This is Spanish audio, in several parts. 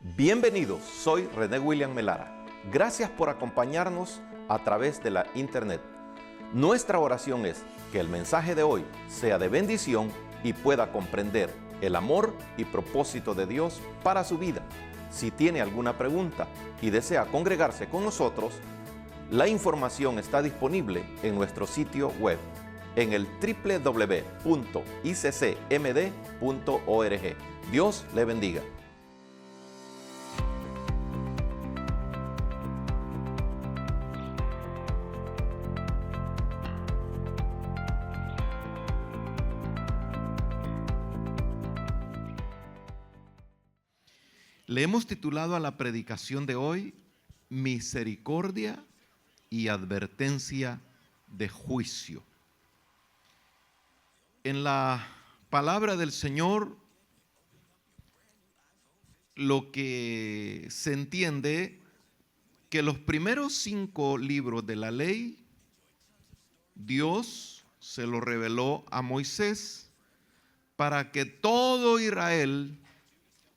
Bienvenidos, soy René William Melara. Gracias por acompañarnos a través de la internet. Nuestra oración es que el mensaje de hoy sea de bendición y pueda comprender el amor y propósito de Dios para su vida. Si tiene alguna pregunta y desea congregarse con nosotros, la información está disponible en nuestro sitio web en el www.iccmd.org. Dios le bendiga. Le hemos titulado a la predicación de hoy, Misericordia y Advertencia de Juicio. En la palabra del Señor, lo que se entiende que los primeros 5 libros de la ley, Dios se lo reveló a Moisés para que todo Israel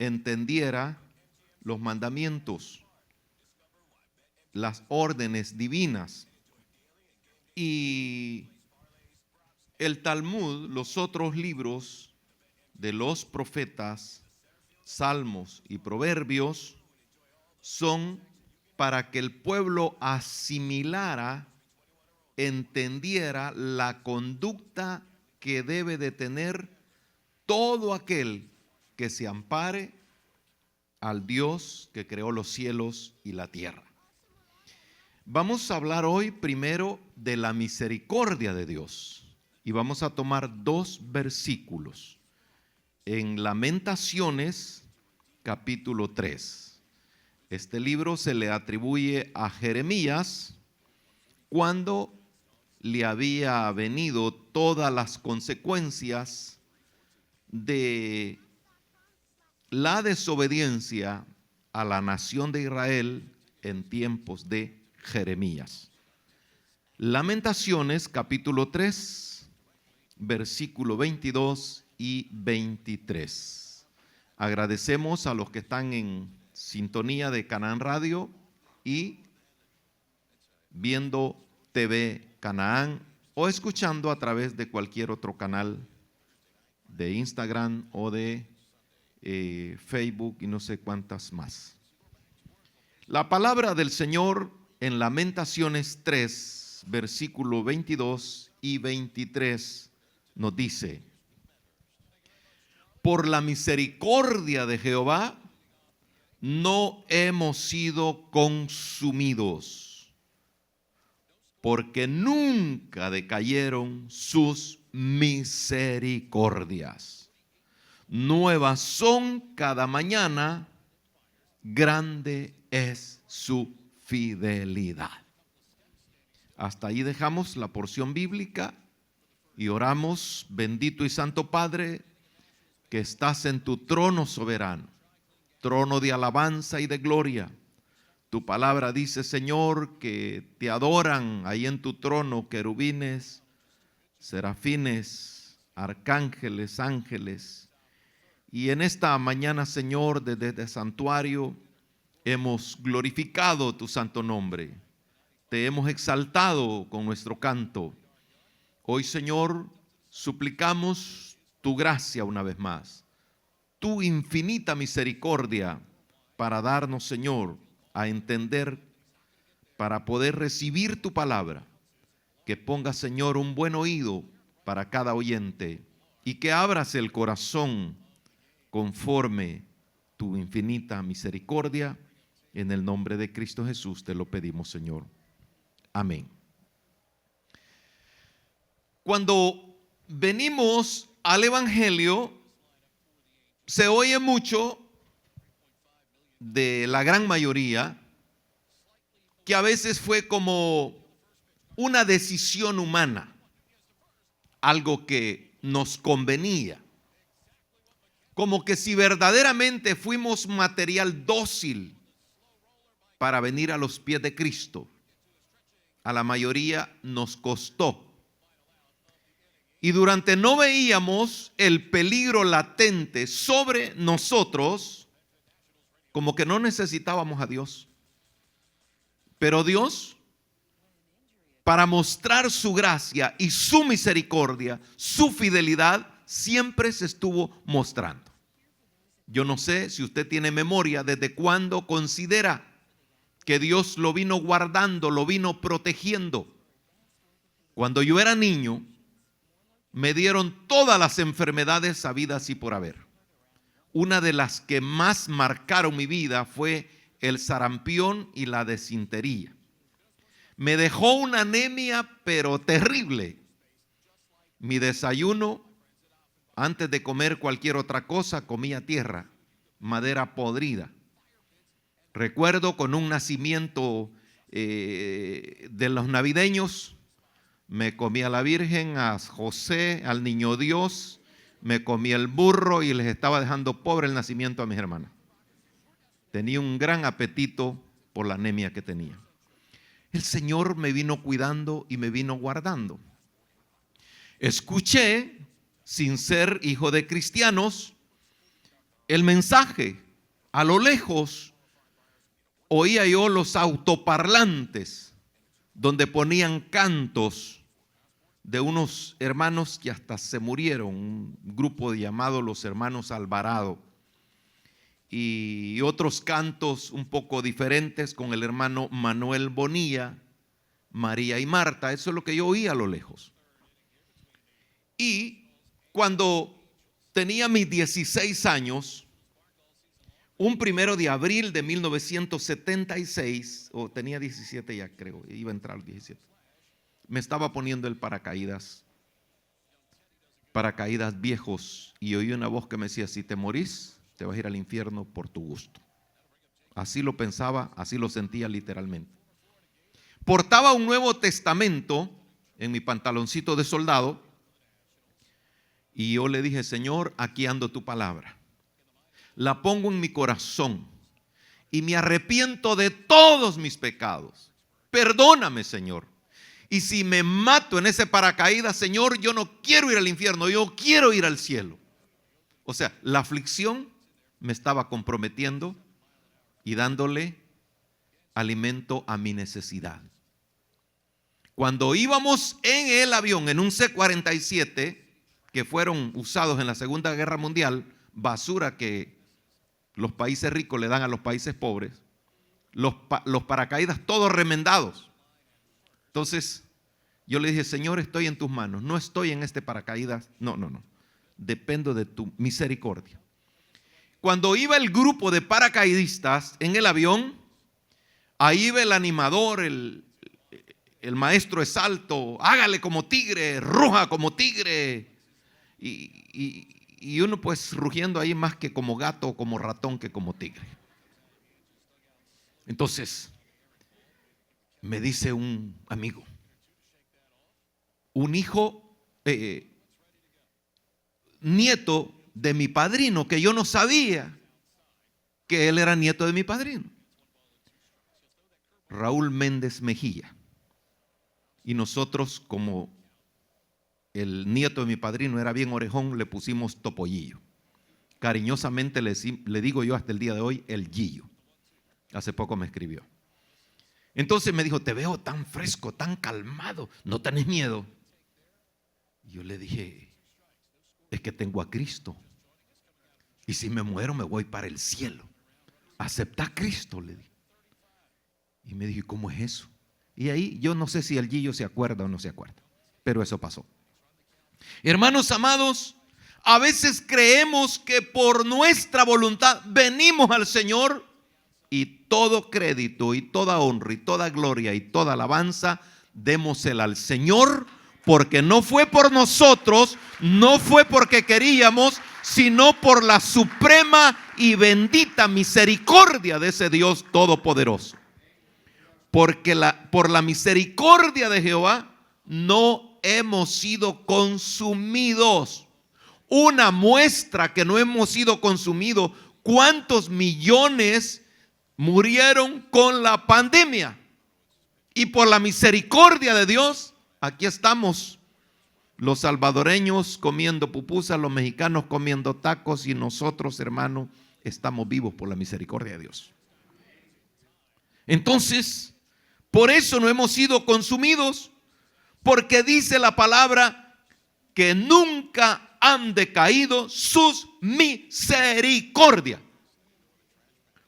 entendiera los mandamientos, las órdenes divinas. Y el Talmud, los otros libros de los profetas, Salmos y Proverbios, son para que el pueblo asimilara, entendiera la conducta que debe de tener todo aquel que se ampare al Dios que creó los cielos y la tierra. Vamos a hablar hoy primero de la misericordia de Dios y vamos a tomar 2 versículos en Lamentaciones capítulo 3. Este libro se le atribuye a Jeremías cuando le había venido todas las consecuencias de la desobediencia a la nación de Israel en tiempos de Jeremías. Lamentaciones capítulo 3, versículo 22 y 23. Agradecemos a los que están en sintonía de Canaán Radio y viendo TV Canaán o escuchando a través de cualquier otro canal de Instagram o de Facebook y no sé cuántas más. La palabra del Señor en Lamentaciones 3, versículo 22 y 23 nos dice: por la misericordia de Jehová no hemos sido consumidos, porque nunca decayeron sus misericordias. Nuevas son cada mañana, grande es su fidelidad. Hasta ahí dejamos la porción bíblica y oramos. Bendito y santo Padre, que estás en tu trono soberano, trono de alabanza y de gloria. Tu palabra dice, Señor, que te adoran ahí en tu trono querubines, serafines, arcángeles, ángeles. Y en esta mañana, Señor, desde el santuario hemos glorificado tu santo nombre. Te hemos exaltado con nuestro canto. Hoy, Señor, suplicamos tu gracia una vez más, tu infinita misericordia para darnos, Señor, a entender, para poder recibir tu palabra. Que ponga, Señor, un buen oído para cada oyente y que abras el corazón conforme tu infinita misericordia. En el nombre de Cristo Jesús te lo pedimos, Señor. Amén. Cuando venimos al Evangelio, se oye mucho de la gran mayoría que a veces fue como una decisión humana, algo que nos convenía. Como que si verdaderamente fuimos material dócil para venir a los pies de Cristo, a la mayoría nos costó. Y durante no veíamos el peligro latente sobre nosotros, como que no necesitábamos a Dios. Pero Dios, para mostrar su gracia y su misericordia, su fidelidad, siempre se estuvo mostrando. Yo no sé si usted tiene memoria desde cuándo considera que Dios lo vino guardando, lo vino protegiendo. Cuando yo era niño, me dieron todas las enfermedades habidas y por haber. Una de las que más marcaron mi vida fue el sarampión y la desintería. Me dejó una anemia pero terrible. Mi desayuno, antes de comer cualquier otra cosa, comía tierra, madera podrida. Recuerdo con un nacimiento de los navideños, me comía a la Virgen, a José, al Niño Dios, me comía el burro y les estaba dejando pobre el nacimiento a mis hermanas. Tenía un gran apetito por la anemia que tenía. El Señor me vino cuidando y me vino guardando. Escuché, sin ser hijo de cristianos, el mensaje. A lo lejos oía yo los autoparlantes donde ponían cantos de unos hermanos que hasta se murieron, un grupo llamado los hermanos Alvarado, y otros cantos un poco diferentes con el hermano Manuel Bonilla, María y Marta. Eso es lo que yo oía a lo lejos. Y cuando tenía mis 16 años, un 1 de abril de 1976, o tenía 17 ya creo, iba a entrar al 17, me estaba poniendo el paracaídas viejos, y oí una voz que me decía: si te morís, te vas a ir al infierno por tu gusto. Así lo pensaba, así lo sentía literalmente. Portaba un Nuevo Testamento en mi pantaloncito de soldado, y yo le dije: Señor, aquí ando tu palabra. La pongo en mi corazón y me arrepiento de todos mis pecados. Perdóname, Señor. Y si me mato en ese paracaídas, Señor, yo no quiero ir al infierno, yo quiero ir al cielo. O sea, la aflicción me estaba comprometiendo y dándole alimento a mi necesidad. Cuando íbamos en el avión, en un C-47, que fueron usados en la Segunda Guerra Mundial, basura que los países ricos le dan a los países pobres, los paracaídas todos remendados. Entonces yo le dije: Señor, estoy en tus manos, no estoy en este paracaídas, no, dependo de tu misericordia. Cuando iba el grupo de paracaidistas en el avión, ahí iba el animador, el maestro de salto: hágale como tigre, ruja como tigre, y uno pues rugiendo ahí más que como gato, como ratón, que como tigre. Entonces me dice un amigo, un hijo, nieto de mi padrino, que yo no sabía que él era nieto de mi padrino, Raúl Méndez Mejía. Y nosotros, como el nieto de mi padrino era bien orejón, le pusimos Topollillo. Cariñosamente le digo yo hasta el día de hoy el Gillo. Hace poco me escribió. Entonces me dijo: te veo tan fresco, tan calmado, ¿no tenés miedo? Y yo le dije: es que tengo a Cristo, y si me muero me voy para el cielo. Acepta a Cristo, le dije. Y me dijo: ¿cómo es eso? Y ahí yo no sé si el Gillo se acuerda o no se acuerda, pero eso pasó. Hermanos amados, a veces creemos que por nuestra voluntad venimos al Señor, y todo crédito y toda honra y toda gloria y toda alabanza démosela al Señor, porque no fue por nosotros, no fue porque queríamos, sino por la suprema y bendita misericordia de ese Dios todopoderoso. Porque por la misericordia de Jehová no hemos sido consumidos. Una muestra que no hemos sido consumidos: ¿cuántos millones murieron con la pandemia? Y por la misericordia de Dios, aquí estamos, los salvadoreños comiendo pupusas, los mexicanos comiendo tacos, y nosotros, hermanos, estamos vivos por la misericordia de Dios. Entonces, por eso no hemos sido consumidos, porque dice la palabra que nunca han decaído sus misericordias.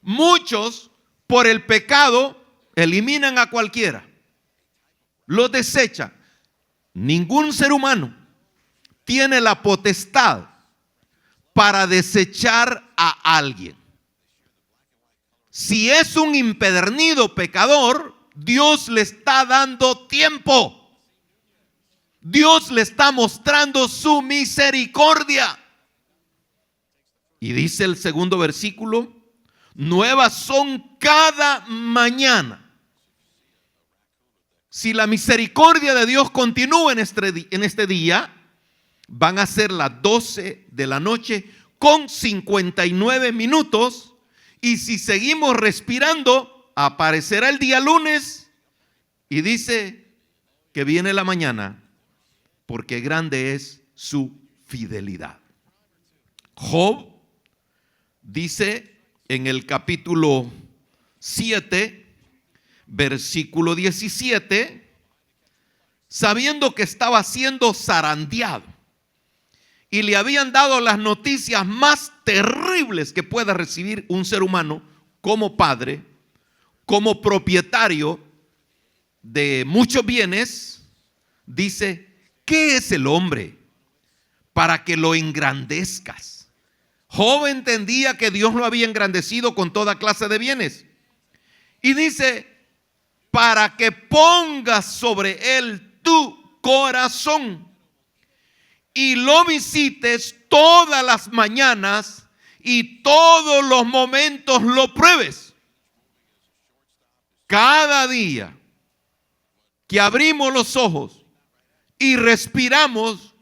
Muchos por el pecado eliminan a cualquiera, los desechan. Ningún ser humano tiene la potestad para desechar a alguien. Si es un impedernido pecador, Dios le está dando tiempo. Dios le está mostrando su misericordia. Y dice el segundo versículo: nuevas son cada mañana. Si la misericordia de Dios continúa en este día, van a ser las 12 de la noche con 59 minutos. Y si seguimos respirando, aparecerá el día lunes y dice que viene la mañana, porque grande es su fidelidad. Job dice en el capítulo 7, versículo 17, sabiendo que estaba siendo zarandeado y le habían dado las noticias más terribles que pueda recibir un ser humano como padre, como propietario de muchos bienes, dice: ¿qué es el hombre para que lo engrandezcas? Job entendía que Dios lo había engrandecido con toda clase de bienes. Y dice: para que pongas sobre él tu corazón y lo visites todas las mañanas y todos los momentos lo pruebes. Cada día que abrimos los ojos y respiramos,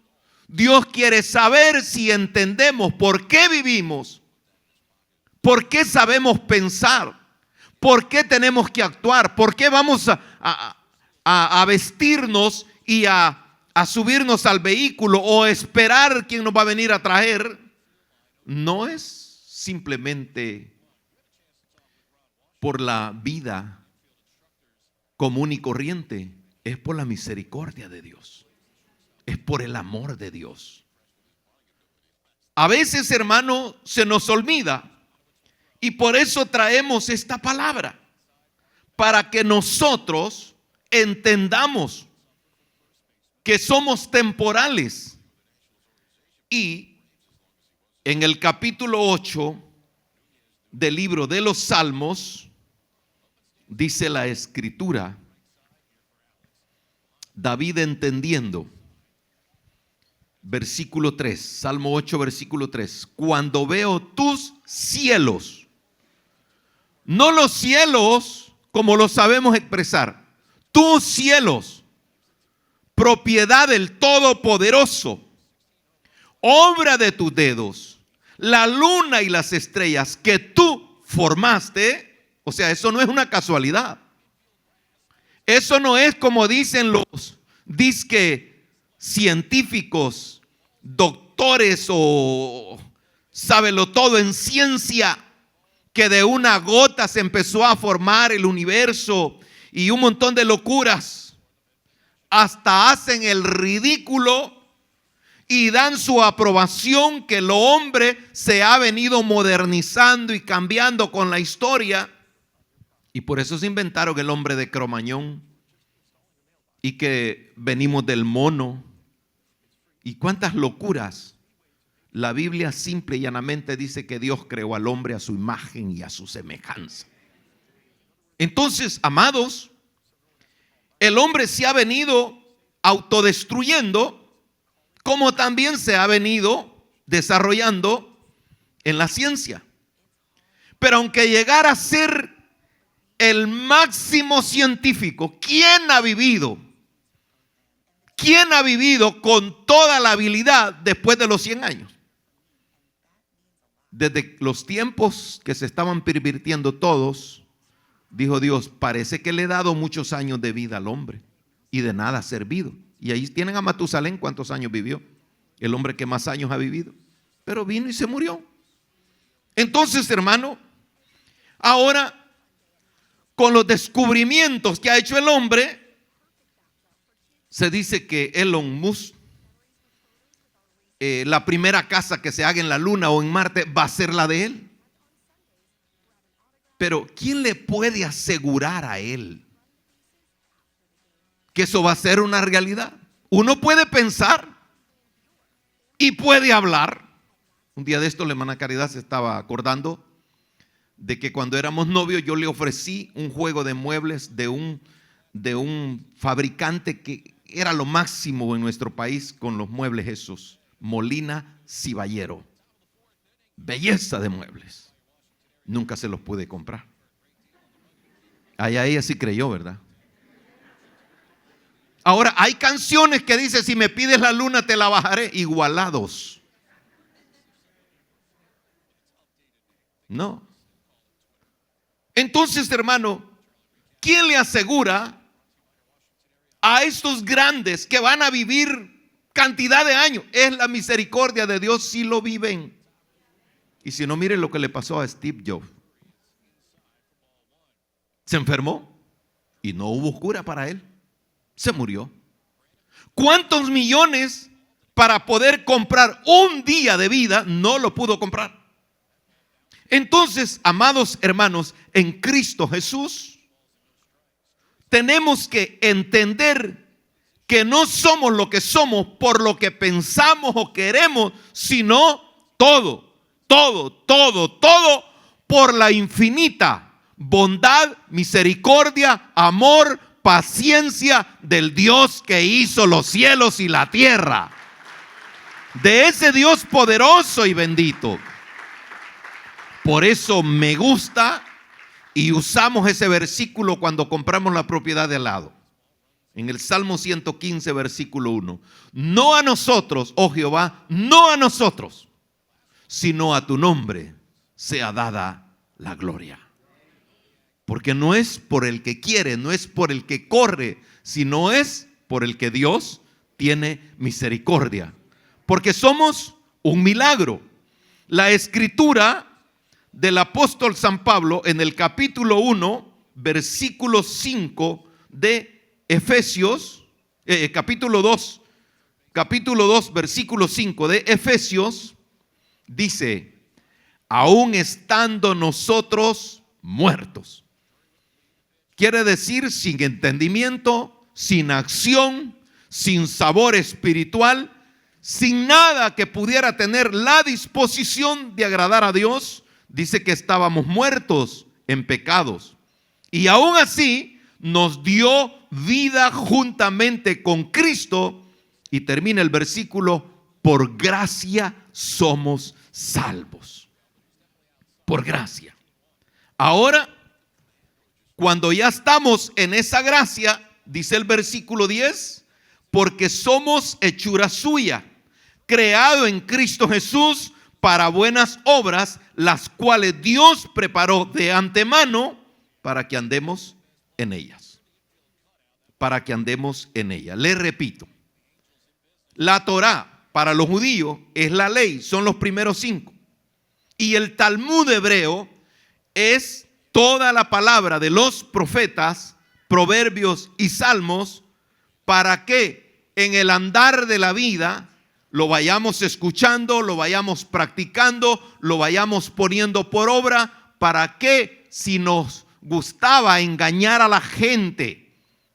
Dios quiere saber si entendemos por qué vivimos, por qué sabemos pensar, por qué tenemos que actuar, por qué vamos a vestirnos y a subirnos al vehículo o esperar quién nos va a venir a traer. No es simplemente por la vida común y corriente, es por la misericordia de Dios, es por el amor de Dios. A veces, hermano, se nos olvida, y por eso traemos esta palabra, para que nosotros entendamos que somos temporales. Y en el capítulo 8 del libro de los Salmos, dice la Escritura, David entendiendo, versículo 3, Salmo 8, versículo 3: cuando veo tus cielos, no los cielos como los sabemos expresar, tus cielos, propiedad del Todopoderoso, obra de tus dedos, la luna y las estrellas que tú formaste. O sea, eso no es una casualidad. Eso no es como dicen los disque científicos, doctores o sábelo todo en ciencia, que de una gota se empezó a formar el universo y un montón de locuras. Hasta hacen el ridículo y dan su aprobación que el hombre se ha venido modernizando y cambiando con la historia. Y por eso se inventaron el hombre de Cromañón y que venimos del mono. Y cuántas locuras. La Biblia simple y llanamente dice que Dios creó al hombre a su imagen y a su semejanza. Entonces, amados, el hombre se ha venido autodestruyendo, como también se ha venido desarrollando en la ciencia. Pero aunque llegara a ser el máximo científico, ¿quién ha vivido? ¿Quién ha vivido con toda la habilidad después de los 100 años? Desde los tiempos que se estaban pervirtiendo todos, dijo Dios: parece que le he dado muchos años de vida al hombre y de nada ha servido. Y ahí tienen a Matusalén, ¿cuántos años vivió? El hombre que más años ha vivido. Pero vino y se murió. Entonces, hermano, ahora con los descubrimientos que ha hecho el hombre, se dice que Elon Musk, la primera casa que se haga en la luna o en Marte va a ser la de él. Pero ¿quién le puede asegurar a él que eso va a ser una realidad? Uno puede pensar y puede hablar. Un día de esto la hermana Caridad se estaba acordando de que cuando éramos novios yo le ofrecí un juego de muebles de un fabricante que era lo máximo en nuestro país con los muebles esos, Molina Ciballero. Belleza de muebles. Nunca se los pude comprar. Allá ella sí creyó, ¿verdad? Ahora hay canciones que dicen: si me pides la luna te la bajaré. Igualados. No. Entonces, hermano, ¿quién le asegura a estos grandes que van a vivir cantidad de años? Es la misericordia de Dios si lo viven. Y si no, miren lo que le pasó a Steve Jobs. Se enfermó y no hubo cura para él. Se murió. ¿Cuántos millones para poder comprar un día de vida? No lo pudo comprar. Entonces, amados hermanos, en Cristo Jesús tenemos que entender que no somos lo que somos por lo que pensamos o queremos, sino todo por la infinita bondad, misericordia, amor, paciencia del Dios que hizo los cielos y la tierra. De ese Dios poderoso y bendito. Por eso me gusta y usamos ese versículo cuando compramos la propiedad de al lado. En el Salmo 115, versículo 1. No a nosotros, oh Jehová, no a nosotros, sino a tu nombre sea dada la gloria. Porque no es por el que quiere, no es por el que corre, sino es por el que Dios tiene misericordia. Porque somos un milagro. La escritura del apóstol San Pablo en el capítulo 1, versículo 5 de Efesios, capítulo 2, versículo 5 de Efesios, dice: aún estando nosotros muertos. Quiere decir sin entendimiento, sin acción, sin sabor espiritual, sin nada que pudiera tener la disposición de agradar a Dios. Dice que estábamos muertos en pecados y aún así nos dio vida juntamente con Cristo. Y termina el versículo: por gracia somos salvos. Por gracia. Ahora, cuando ya estamos en esa gracia, dice el versículo 10, porque somos hechura suya, creado en Cristo Jesús para buenas obras, las cuales Dios preparó de antemano para que andemos en ellas. Para que andemos en ellas. Le repito, la Torá para los judíos es la ley, son los primeros 5. Y el Talmud hebreo es toda la palabra de los profetas, proverbios y salmos, para que en el andar de la vida lo vayamos escuchando, lo vayamos practicando, lo vayamos poniendo por obra, para que si nos gustaba engañar a la gente,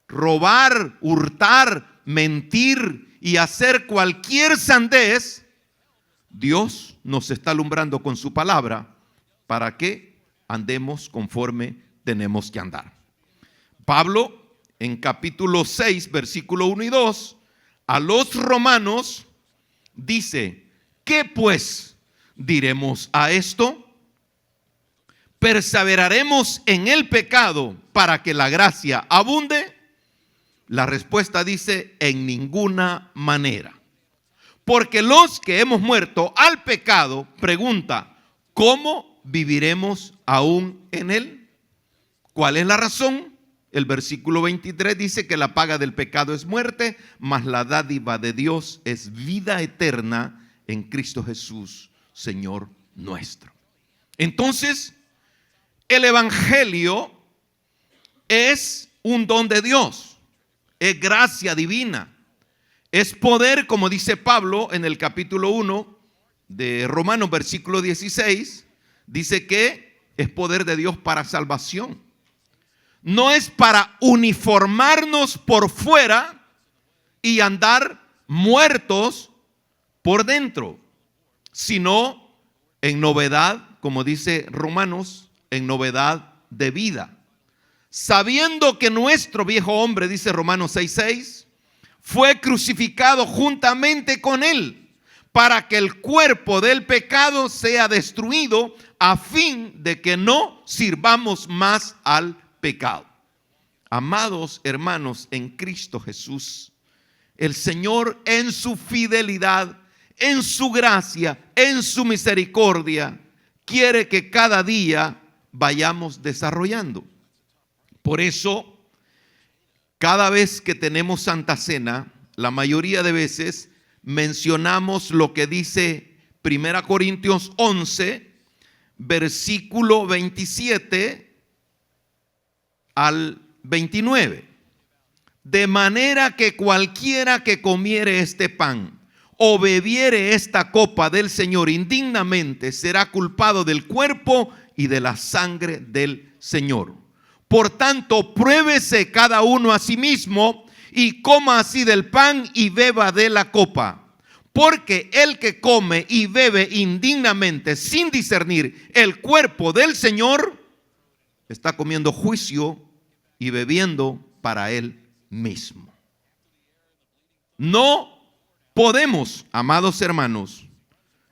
robar, hurtar, mentir y hacer cualquier sandez, Dios nos está alumbrando con su palabra para que andemos conforme tenemos que andar. Pablo, en capítulo 6, versículo 1 y 2, a los romanos dice: ¿qué pues diremos a esto? ¿Perseveraremos en el pecado para que la gracia abunde? La respuesta dice: en ninguna manera. Porque los que hemos muerto al pecado, pregunta, ¿cómo viviremos aún en él? ¿Cuál es la razón? El versículo 23 dice que la paga del pecado es muerte, mas la dádiva de Dios es vida eterna en Cristo Jesús, Señor nuestro. Entonces, el evangelio es un don de Dios, es gracia divina, es poder, como dice Pablo en el capítulo 1 de Romanos, versículo 16, dice que es poder de Dios para salvación. No es para uniformarnos por fuera y andar muertos por dentro, sino en novedad, como dice Romanos, en novedad de vida. Sabiendo que nuestro viejo hombre, dice Romanos 6:6, fue crucificado juntamente con él, para que el cuerpo del pecado sea destruido, a fin de que no sirvamos más al pecado. Amados hermanos en Cristo Jesús, el Señor en su fidelidad, en su gracia, en su misericordia, quiere que cada día vayamos desarrollando. Por eso, cada vez que tenemos Santa Cena, la mayoría de veces mencionamos lo que dice 1 Corintios 11, versículo 27 al 29. De manera que cualquiera que comiere este pan o bebiere esta copa del Señor indignamente será culpado del cuerpo y de la sangre del Señor. Por tanto, pruébese cada uno a sí mismo y coma así del pan y beba de la copa. Porque el que come y bebe indignamente sin discernir el cuerpo del Señor, está comiendo juicio y bebiendo para él mismo. No podemos, amados hermanos,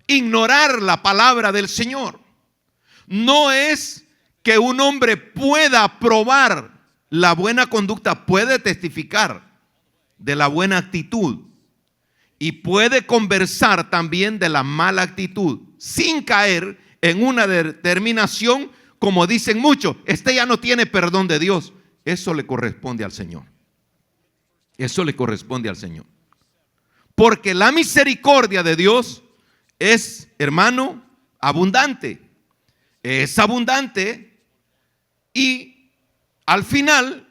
ignorar la palabra del Señor. No es que un hombre pueda probar la buena conducta, puede testificar de la buena actitud y puede conversar también de la mala actitud sin caer en una determinación, como dicen muchos, este ya no tiene perdón de Dios. Eso le corresponde al Señor. Eso le corresponde al Señor. Porque la misericordia de Dios es, hermano, abundante. Es abundante. Y al final,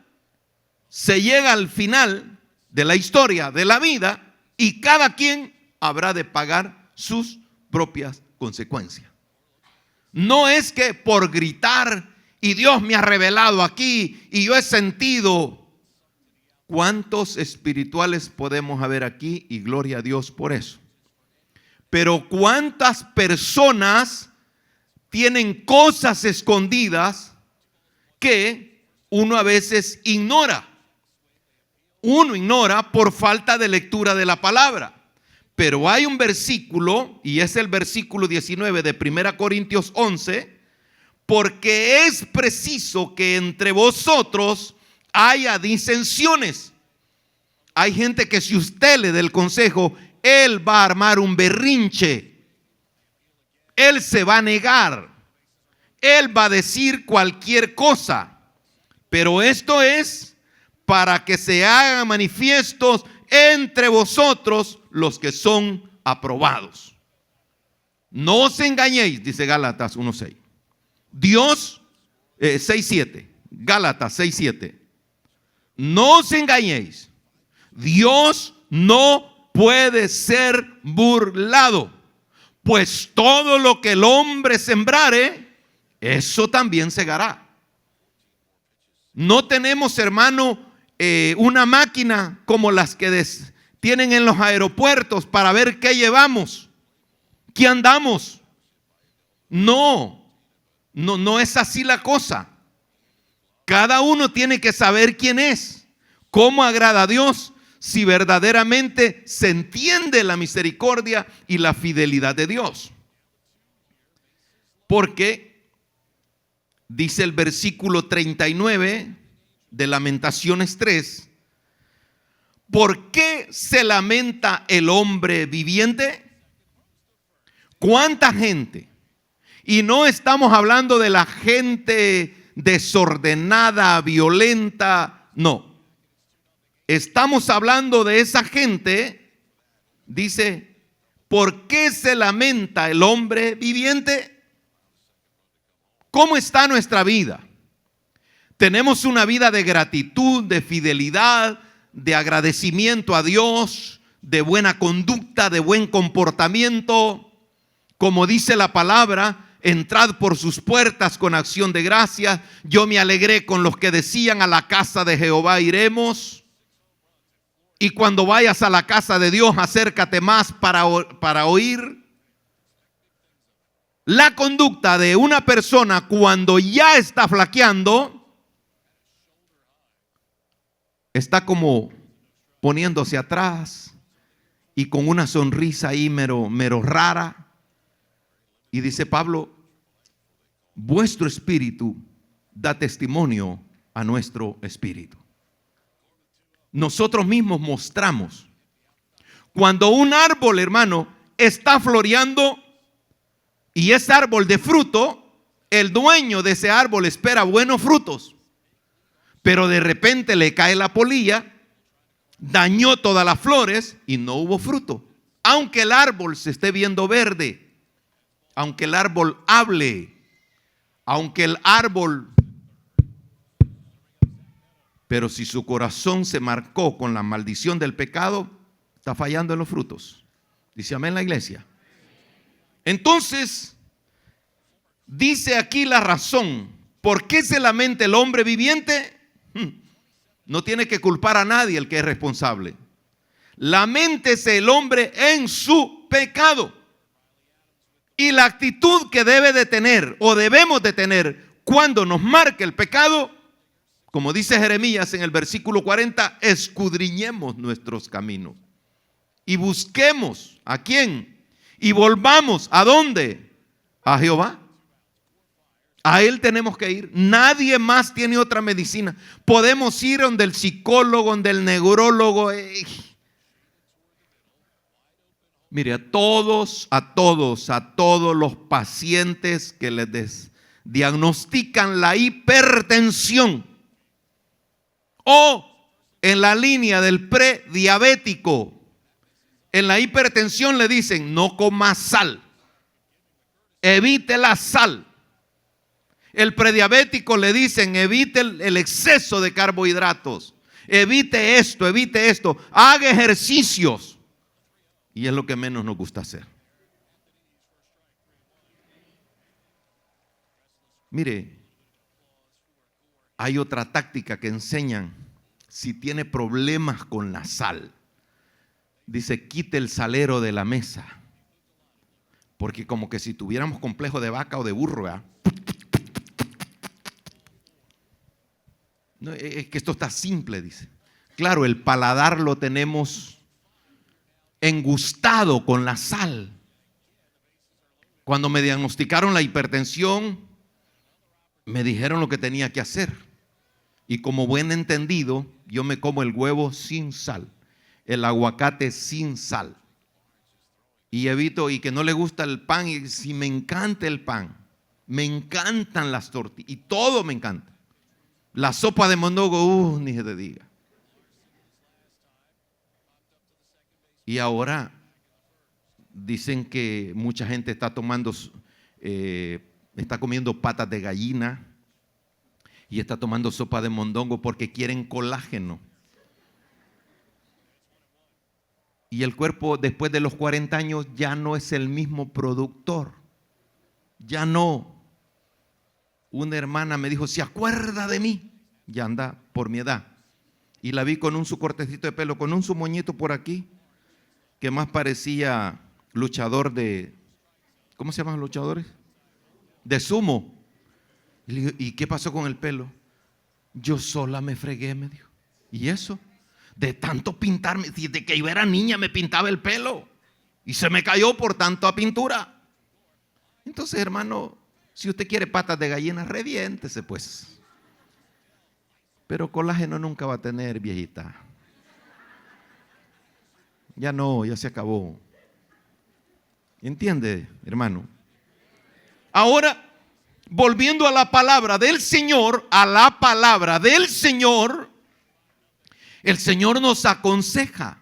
se llega al final de la historia de la vida y cada quien habrá de pagar sus propias consecuencias. No es que por gritar y Dios me ha revelado aquí y yo he sentido. ¿Cuántos espirituales podemos haber aquí? Y gloria a Dios por eso. Pero ¿cuántas personas tienen cosas escondidas que uno a veces ignora? Uno ignora por falta de lectura de la palabra. Pero hay un versículo, y es el versículo 19 de 1 Corintios 11, porque es preciso que entre vosotros haya disensiones. Hay gente que si usted le da el consejo, él va a armar un berrinche. Él se va a negar. Él va a decir cualquier cosa. Pero esto es para que se hagan manifiestos entre vosotros los que son aprobados. No os engañéis, dice Gálatas 1:6. Dios, 6:7. Gálatas 6:7. No os engañéis. Dios no puede ser burlado. Pues todo lo que el hombre sembrare, eso también segará. No tenemos, hermano, una máquina como las que tienen en los aeropuertos para ver qué llevamos, qué andamos. No es así la cosa. Cada uno tiene que saber quién es, cómo agrada a Dios, si verdaderamente se entiende la misericordia y la fidelidad de Dios. Porque dice el versículo 39 de Lamentaciones 3, ¿por qué se lamenta el hombre viviente? ¿Cuánta gente? Y no estamos hablando de la gente desordenada, violenta, no. Estamos hablando de esa gente, dice, ¿por qué se lamenta el hombre viviente? ¿Cómo está nuestra vida? ¿Tenemos una vida de gratitud, de fidelidad, de agradecimiento a Dios, de buena conducta, de buen comportamiento? Como dice la palabra, entrad por sus puertas con acción de gracias. Yo me alegré con los que decían, a la casa de Jehová iremos. Y cuando vayas a la casa de Dios, acércate más para oír. La conducta de una persona cuando ya está flaqueando, está como poniéndose atrás y con una sonrisa ahí mero rara. Y dice Pablo, vuestro espíritu da testimonio a nuestro espíritu. Nosotros mismos mostramos. Cuando un árbol, hermano, está floreando y es árbol de fruto, el dueño de ese árbol espera buenos frutos. Pero de repente le cae la polilla, dañó todas las flores y no hubo fruto. Aunque el árbol se esté viendo verde, aunque el árbol hable, aunque el árbol... Pero si su corazón se marcó con la maldición del pecado, está fallando en los frutos. Dice amén la iglesia. Entonces, dice aquí la razón. ¿Por qué se lamenta el hombre viviente? No tiene que culpar a nadie el que es responsable. Laméntese el hombre en su pecado. Y la actitud que debe de tener o debemos de tener cuando nos marque el pecado, como dice Jeremías en el versículo 40, escudriñemos nuestros caminos y busquemos ¿a quién? Y volvamos ¿a dónde? A Jehová. A Él tenemos que ir. Nadie más tiene otra medicina. Podemos ir donde el psicólogo, donde el neurólogo. Mire, a todos los pacientes que les diagnostican la hipertensión o en la línea del prediabético, en la hipertensión le dicen no coma sal, evite la sal. El prediabético le dicen evite el exceso de carbohidratos, evite esto, haga ejercicios. Y es lo que menos nos gusta hacer. Mire, hay otra táctica que enseñan si tiene problemas con la sal. Dice, quite el salero de la mesa. Porque como que si tuviéramos complejo de vaca o de burro, ¿verdad? No, es que esto está simple, dice. Claro, el paladar lo tenemos engustado con la sal. Cuando me diagnosticaron la hipertensión, me dijeron lo que tenía que hacer. Y como buen entendido, yo me como el huevo sin sal, el aguacate sin sal. Y evito, y que no le gusta el pan, y si me encanta el pan, me encantan las tortillas, y todo me encanta. La sopa de mondongo, ni se te diga. Y ahora dicen que mucha gente está está comiendo patas de gallina y está tomando sopa de mondongo porque quieren colágeno. Y el cuerpo después de los 40 años ya no es el mismo productor. Ya no. Una hermana me dijo, ¿se acuerda de mí? Ya anda por mi edad. Y la vi con su cortecito de pelo, con su moñito por aquí, que más parecía luchador de, ¿cómo se llaman los luchadores? De sumo. Y le digo, ¿y qué pasó con el pelo? Yo sola me fregué, me dijo. ¿Y eso? De tanto pintarme, desde que yo era niña me pintaba el pelo y se me cayó por tanta pintura. Entonces, hermano, si usted quiere patas de gallina, reviéntese pues. Pero colágeno nunca va a tener, viejita. Ya no, ya se acabó. ¿Entiende, hermano? Ahora, volviendo a la palabra del Señor, el Señor nos aconseja.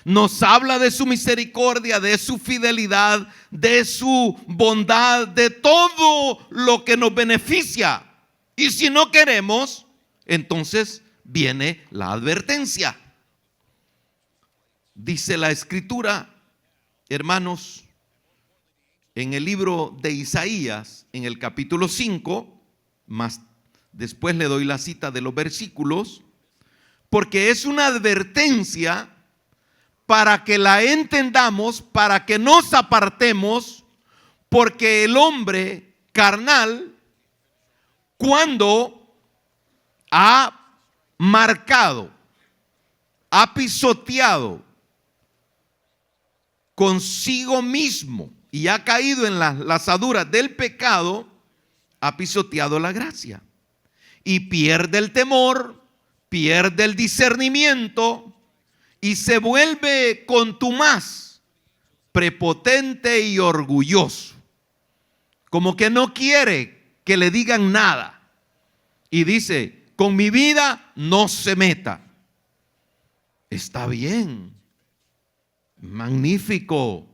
Nos habla de su misericordia, de su fidelidad, de su bondad, de todo lo que nos beneficia. Y si no queremos, entonces viene la advertencia. Dice la Escritura, hermanos, en el libro de Isaías, en el capítulo 5, más después le doy la cita de los versículos, porque es una advertencia para que la entendamos, para que nos apartemos, porque el hombre carnal, cuando ha marcado, ha pisoteado consigo mismo y ha caído en las lazaduras del pecado, ha pisoteado la gracia y pierde el temor, pierde el discernimiento y se vuelve contumaz, prepotente y orgulloso, como que no quiere que le digan nada y dice: con mi vida no se meta. Está bien, magnífico,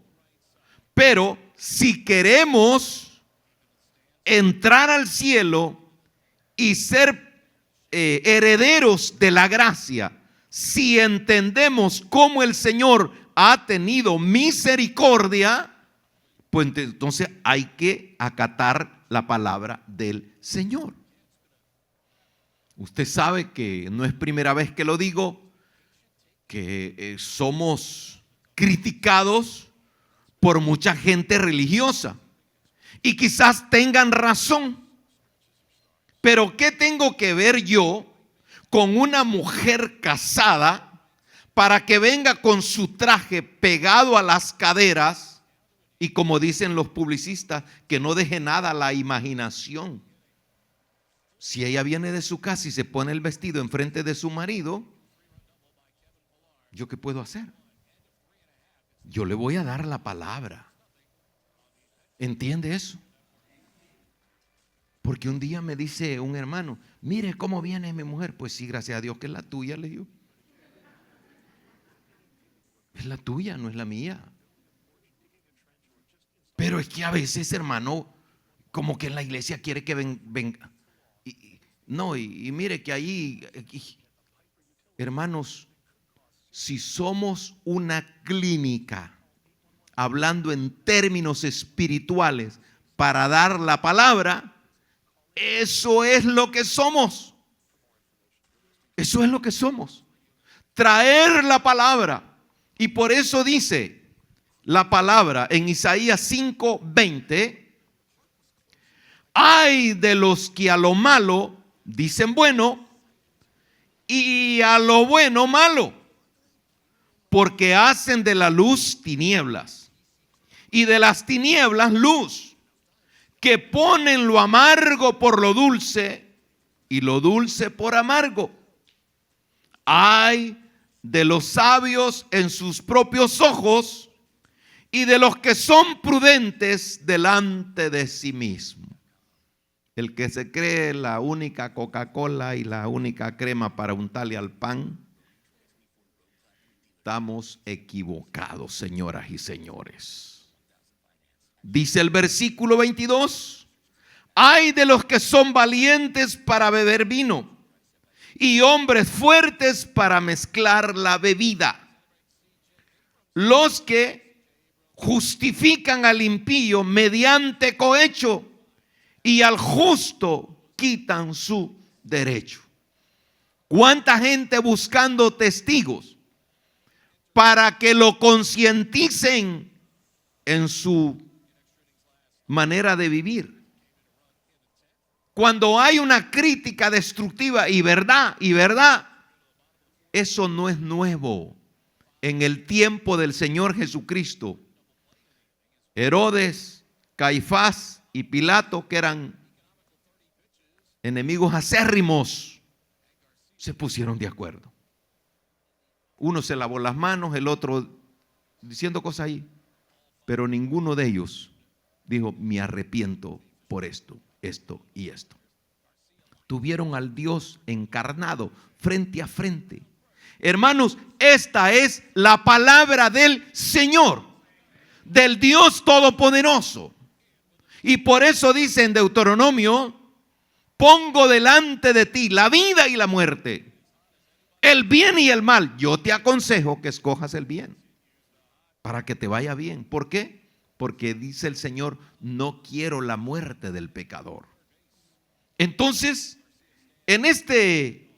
pero si queremos entrar al cielo y ser herederos de la gracia, si entendemos cómo el Señor ha tenido misericordia, pues entonces hay que acatar la palabra del Señor. Usted sabe que no es primera vez que lo digo, que somos criticados por mucha gente religiosa y quizás tengan razón, pero ¿qué tengo que ver yo con una mujer casada para que venga con su traje pegado a las caderas y, como dicen los publicistas, que no deje nada a la imaginación? Si ella viene de su casa y se pone el vestido enfrente de su marido, ¿yo qué puedo hacer? Yo le voy a dar la palabra. ¿Entiende eso? Porque un día me dice un hermano: mire cómo viene mi mujer. Pues sí, gracias a Dios que es la tuya, le digo. Es la tuya, no es la mía. Pero es que a veces, hermano, como que en la iglesia quiere que venga. Y mire que ahí, hermanos, si somos una clínica, hablando en términos espirituales, para dar la palabra, eso es lo que somos. Eso es lo que somos. Traer la palabra. Y por eso dice la palabra en Isaías 5:20: ay de los que a lo malo dicen bueno y a lo bueno malo, porque hacen de la luz tinieblas y de las tinieblas luz, que ponen lo amargo por lo dulce y lo dulce por amargo. Ay de los sabios en sus propios ojos y de los que son prudentes delante de sí mismo. El que se cree la única Coca-Cola y la única crema para untarle al pan, estamos equivocados, señoras y señores. Dice el versículo 22: ay de los que son valientes para beber vino y hombres fuertes para mezclar la bebida, los que justifican al impío mediante cohecho y al justo quitan su derecho. ¿Cuánta gente buscando testigos para que lo concienticen en su manera de vivir? Cuando hay una crítica destructiva y verdad, eso no es nuevo. En el tiempo del Señor Jesucristo, Herodes, Caifás y Pilato, que eran enemigos acérrimos, se pusieron de acuerdo. Uno se lavó las manos, el otro diciendo cosas ahí, pero ninguno de ellos dijo: me arrepiento por esto, esto y esto. Tuvieron al Dios encarnado frente a frente. Hermanos, esta es la palabra del Señor, del Dios Todopoderoso. Y por eso dice en Deuteronomio: pongo delante de ti la vida y la muerte, el bien y el mal. Yo te aconsejo que escojas el bien para que te vaya bien. ¿Por qué? Porque dice el Señor: no quiero la muerte del pecador. Entonces, en este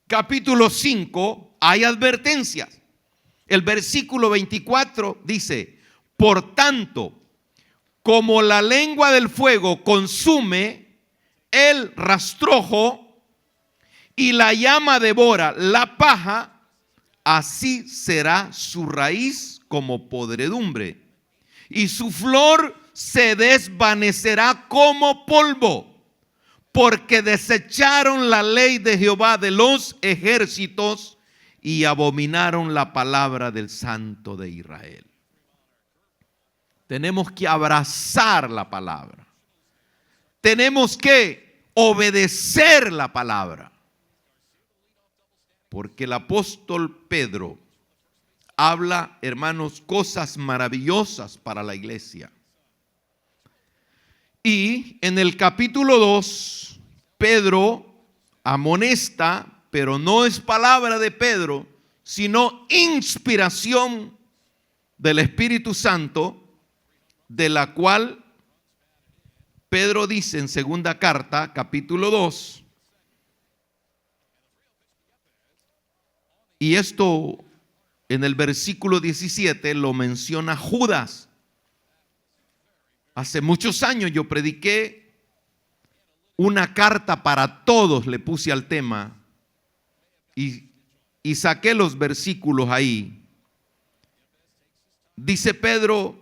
capítulo 5 hay advertencias. El versículo 24 dice: por tanto, como la lengua del fuego consume el rastrojo y la llama devora la paja, así será su raíz como podredumbre, y su flor se desvanecerá como polvo, porque desecharon la ley de Jehová de los ejércitos y abominaron la palabra del Santo de Israel. Tenemos que abrazar la palabra. Tenemos que obedecer la palabra. Porque el apóstol Pedro habla, hermanos, cosas maravillosas para la iglesia. Y en el capítulo 2, Pedro amonesta, pero no es palabra de Pedro, sino inspiración del Espíritu Santo, de la cual Pedro dice en segunda carta, capítulo 2, y esto en el versículo 17 lo menciona Judas. Hace muchos años yo prediqué una carta para todos, le puse al tema, y saqué los versículos ahí. Dice Pedro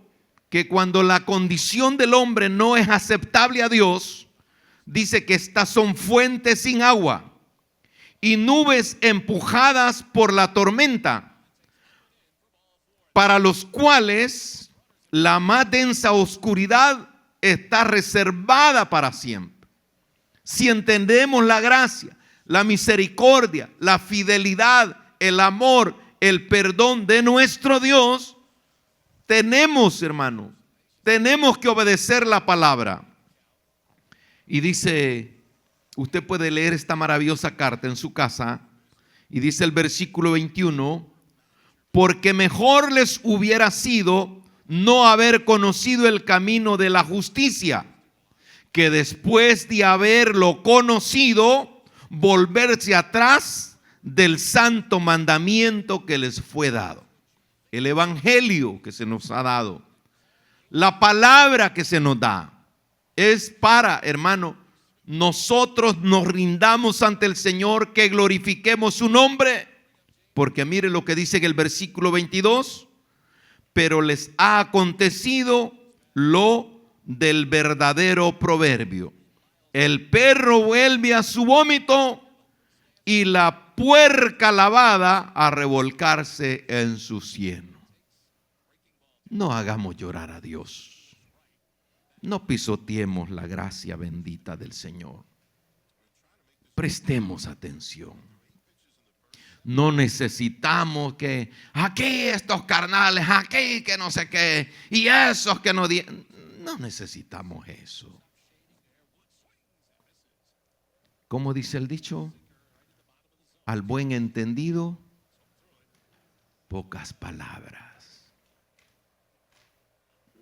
que cuando la condición del hombre no es aceptable a Dios, dice que estas son fuentes sin agua y nubes empujadas por la tormenta, para los cuales la más densa oscuridad está reservada para siempre. Si entendemos la gracia, la misericordia, la fidelidad, el amor, el perdón de nuestro Dios, tenemos, hermano, tenemos que obedecer la palabra. Y dice, usted puede leer esta maravillosa carta en su casa, y dice el versículo 21, porque mejor les hubiera sido no haber conocido el camino de la justicia, que después de haberlo conocido, volverse atrás del santo mandamiento que les fue dado. El evangelio que se nos ha dado, la palabra que se nos da, es para, hermano, nosotros nos rindamos ante el Señor, que glorifiquemos su nombre, porque mire lo que dice en el versículo 22, pero les ha acontecido lo del verdadero proverbio: el perro vuelve a su vómito y la puerca lavada a revolcarse en su cieno. No hagamos llorar a Dios. No pisoteemos la gracia bendita del Señor. Prestemos atención. No necesitamos que aquí estos carnales, aquí que no sé qué, y esos que no. No necesitamos eso. ¿Cómo dice el dicho? Al buen entendido, pocas palabras.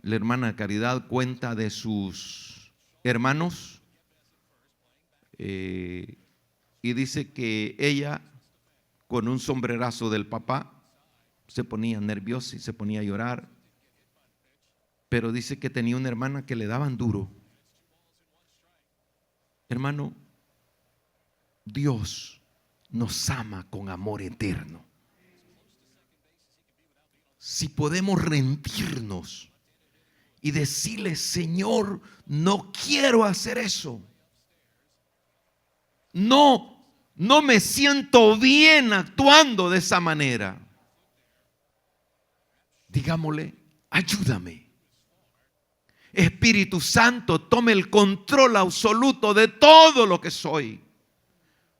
La hermana Caridad cuenta de sus hermanos y dice que ella, con un sombrerazo del papá, se ponía nerviosa y se ponía a llorar, pero dice que tenía una hermana que le daban duro. Hermano, Dios nos ama con amor eterno. Si podemos rendirnos y decirle: Señor, no quiero hacer eso. No me siento bien actuando de esa manera. Digámosle: ayúdame. Espíritu Santo, tome el control absoluto de todo lo que soy.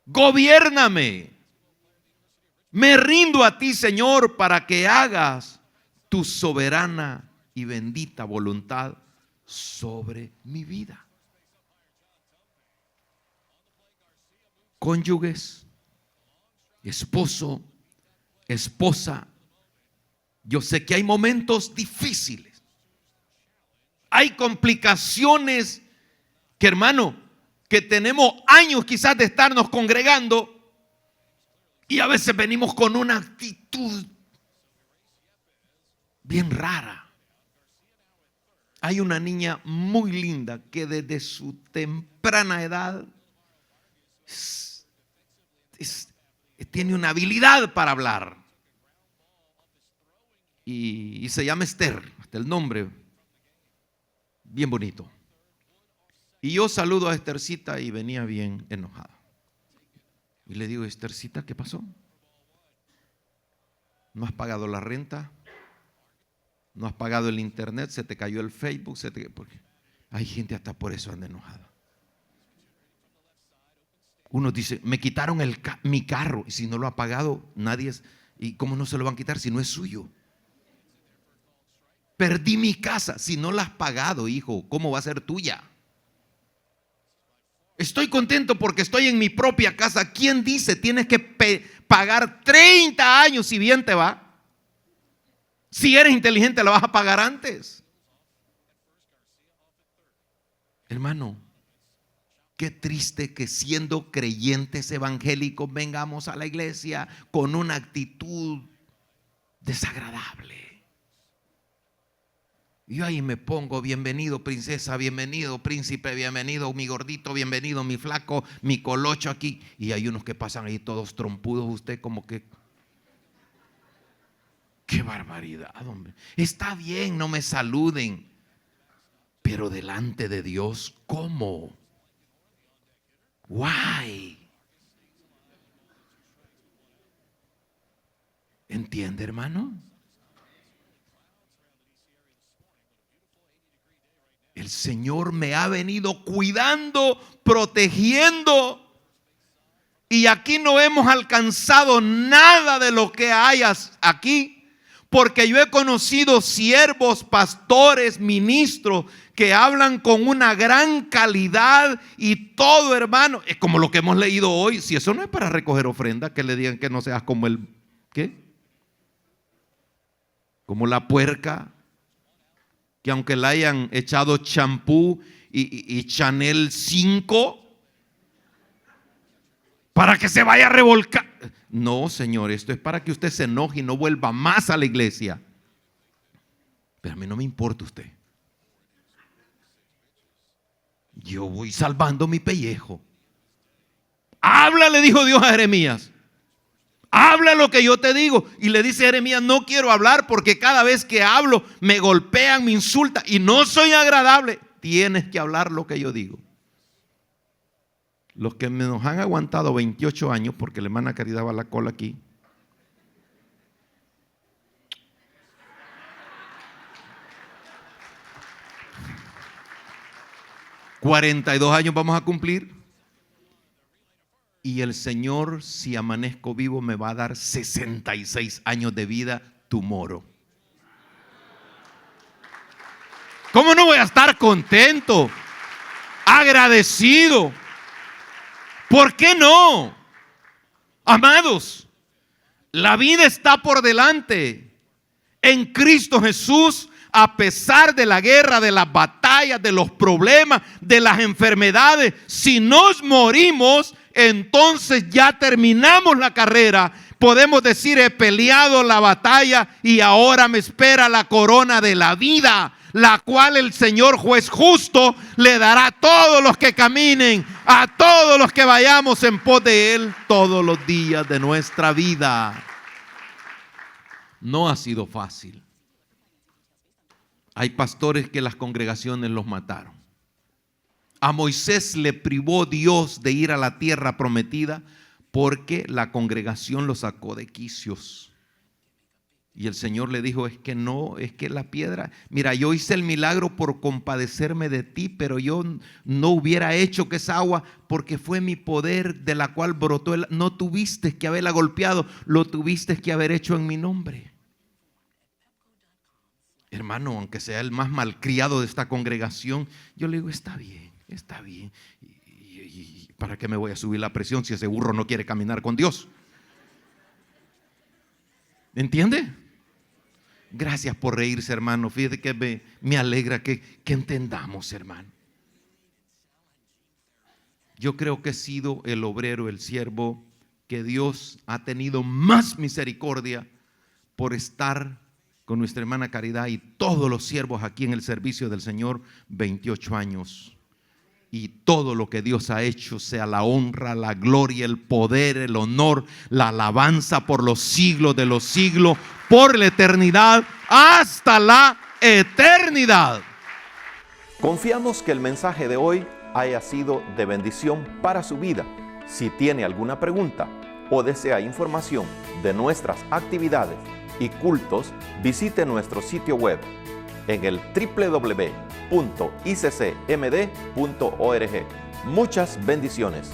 Gobiérname. Me rindo a ti, Señor, para que hagas tu soberana y bendita voluntad sobre mi vida. Cónyuges, esposo, esposa, yo sé que hay momentos difíciles, hay complicaciones que, hermano, que tenemos años quizás de estarnos congregando y a veces venimos con una actitud bien rara. Hay una niña muy linda que desde su temprana edad tiene una habilidad para hablar. Y se llama Esther, hasta el nombre, bien bonito. Y yo saludo a Esthercita y venía bien enojada. Y le digo, Esthercita, ¿qué pasó? ¿No has pagado la renta? ¿No has pagado el internet? ¿Se te cayó el Facebook? Porque hay gente hasta por eso anda enojada. Uno dice, me quitaron mi carro, y si no lo ha pagado, nadie es. ¿Y cómo no se lo van a quitar si no es suyo? Perdí mi casa, si no la has pagado, hijo, ¿cómo va a ser tuya? Estoy contento porque estoy en mi propia casa. ¿Quién dice tienes que pagar 30 años si bien te va? Si eres inteligente la vas a pagar antes. Hermano, qué triste que siendo creyentes evangélicos vengamos a la iglesia con una actitud desagradable. Yo ahí me pongo, bienvenido princesa, bienvenido príncipe, bienvenido mi gordito, bienvenido mi flaco, mi colocho aquí. Y hay unos que pasan ahí todos trompudos, usted como que, qué barbaridad, hombre. Está bien, no me saluden, pero delante de Dios, ¿cómo? Why? ¿Entiende, hermano? El Señor me ha venido cuidando, protegiendo. Y aquí no hemos alcanzado nada de lo que hayas aquí. Porque yo he conocido siervos, pastores, ministros que hablan con una gran calidad y todo, hermano. Es como lo que hemos leído hoy. Si eso no es para recoger ofrenda, que le digan que no seas como el, ¿qué? Como la puerca, que aunque le hayan echado champú y Chanel 5 para que se vaya a revolcar. No, Señor, esto es para que usted se enoje y no vuelva más a la iglesia. Pero a mí no me importa usted. Yo voy salvando mi pellejo. Habla, le dijo Dios a Jeremías. Habla lo que yo te digo. Y le dice Jeremías, no quiero hablar porque cada vez que hablo me golpean, me insultan y no soy agradable. Tienes que hablar lo que yo digo. Los que nos han aguantado 28 años, porque la hermana Caridad va a la cola aquí. $42 años vamos a cumplir. Y el Señor, si amanezco vivo, me va a dar 66 años de vida tomorrow. ¿Cómo no voy a estar contento? Agradecido. ¿Por qué no? Amados, la vida está por delante. En Cristo Jesús, a pesar de la guerra, de las batallas, de los problemas, de las enfermedades, si nos morimos, entonces ya terminamos la carrera. Podemos decir, he peleado la batalla y ahora me espera la corona de la vida, la cual el Señor juez justo le dará a todos los que caminen, a todos los que vayamos en pos de Él todos los días de nuestra vida. No ha sido fácil. Hay pastores que las congregaciones los mataron. A Moisés le privó Dios de ir a la tierra prometida porque la congregación lo sacó de quicios. Y el Señor le dijo, es que no, es que la piedra, mira, yo hice el milagro por compadecerme de ti, pero yo no hubiera hecho que esa agua, porque fue mi poder de la cual brotó, no tuviste que haberla golpeado, lo tuviste que haber hecho en mi nombre. Hermano, aunque sea el más malcriado de esta congregación, yo le digo, está bien, está bien. ¿Y para qué me voy a subir la presión si ese burro no quiere caminar con Dios? ¿Entiende? Gracias por reírse, hermano. Fíjate que me alegra que entendamos, hermano. Yo creo que he sido el obrero, el siervo que Dios ha tenido más misericordia por estar con nuestra hermana Caridad y todos los siervos aquí en el servicio del Señor 28 años. Y todo lo que Dios ha hecho, sea la honra, la gloria, el poder, el honor, la alabanza por los siglos de los siglos, por la eternidad, hasta la eternidad. Confiamos que el mensaje de hoy haya sido de bendición para su vida. Si tiene alguna pregunta o desea información de nuestras actividades y cultos, visite nuestro sitio web en el www.iccmd.org. Muchas bendiciones.